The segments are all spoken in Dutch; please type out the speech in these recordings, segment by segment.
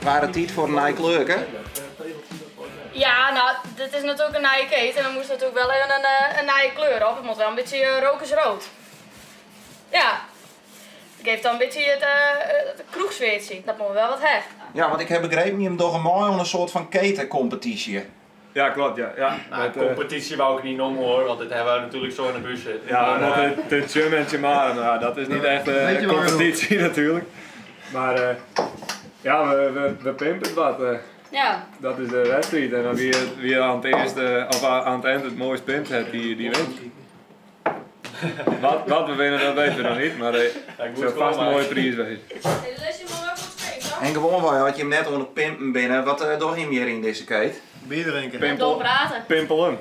Waar het tijd voor een nieuwe kleur, hè? Ja, nou, dit is natuurlijk een nieuwe keten en dan moest natuurlijk wel even een nieuwe kleur op. Het moet wel een beetje rokersrood. Ja. Het geeft dan een beetje het kroegsweertje. Dat moet wel wat hecht. Ja, want ik heb begrepen, je hem toch een mooi een soort van ketencompetitie. Ja, klopt, ja. Nou, competitie wou ik niet noemen hoor, want dit hebben we natuurlijk zo in de bus zitten. Ja, met de Chum en Chimara, nou, dat is niet echt een competitie natuurlijk. Maar ja, we pimpen het wat. Ja. Dat is de wedstrijd en dan wie aan het eerste, of aan het eind het mooiste pimp heeft, die wint. Wat we winnen, dat weten we nog niet, maar het zou vast een mooie prijs wezen. En gewoon wel, had je hem net onder het pimpen binnen. Wat doe je hem hier in deze kate? Bier drinken. En doorpraten. Pimpel hem.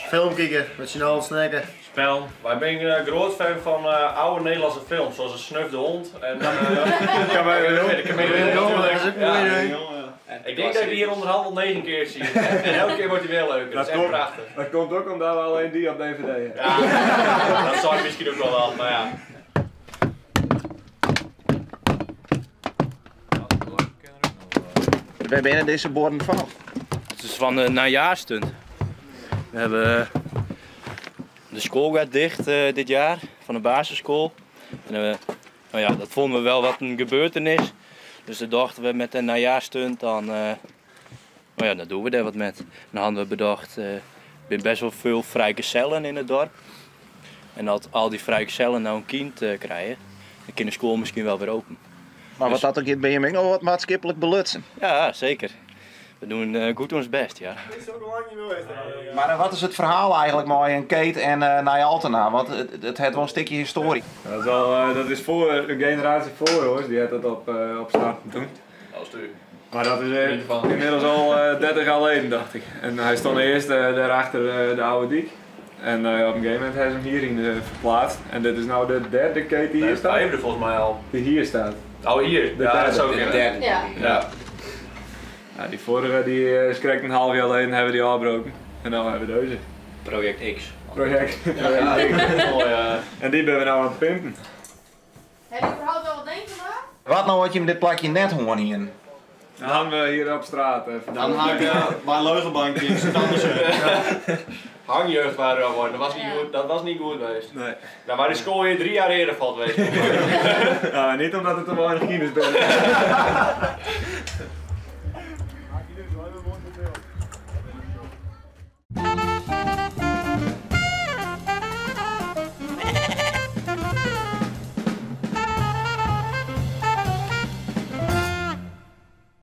Film kijken, met z'n allen snacken. Spel. Wij zijn een groot fan van oude Nederlandse films, zoals Een Snuf de Hond en de Chameleon. Ik denk dat ik hier onderhand al 9 keer zie. En elke keer wordt hij weer leuker. Dat is echt prachtig. Dat komt ook omdat we alleen die op DVD hebben. Ja, dat zou ik misschien ook wel wel, maar ja. Waar binnen deze borden van? Het is van de najaarsstunt. We hebben de school gaat dicht dit jaar, van de basisschool. En, nou ja, dat vonden we wel wat een gebeurtenis. Dus dan dachten we met een najaarsstunt, dan doen we er wat met. Dan hadden we bedacht, er zijn best wel veel vrijgezellen in het dorp. En dat al die vrijgezellen nou een kind krijgen, dan kan de school misschien wel weer open. Maar wat dat ook in ben je nog wat maatschappelijk belutsen? Ja, zeker. We doen goed ons best, ja. Maar wat is het verhaal eigenlijk mooi in Kate en naar Altena? Want het heeft wel een stukje historie. Dat is voor een generatie voor hoor, die had dat op starten toen. Maar dat is inmiddels al 30 jaar geleden, dacht ik. En hij stond eerst daarachter de oude dik. En op een gegeven moment hebben ze hem hierin verplaatst. En dit is nou de derde Kate die hier staat. Hij heeft er volgens mij al. Die hier staat. Oh, hier? Ja, dat zou ik derde. Ja. Ja, die vorige die is correct een half jaar geleden hebben die afgebroken. En nu hebben we deze. Project X. Project. Ja, mooi. En die ben we nou aan het pimpen. Heb je überhaupt wel wat denken vandaag? Wat nou had je met dit plakje net gewoon hier? Dan hangen we hier op straat. Dan hang je bij een leugenbankje, zit anders Hangjeugd waren we geworden, dat was niet goed geweest. Nee. Nou, maar de school hier 3 jaar eerder valt geweest. Ja, niet omdat het te weinig kines bent.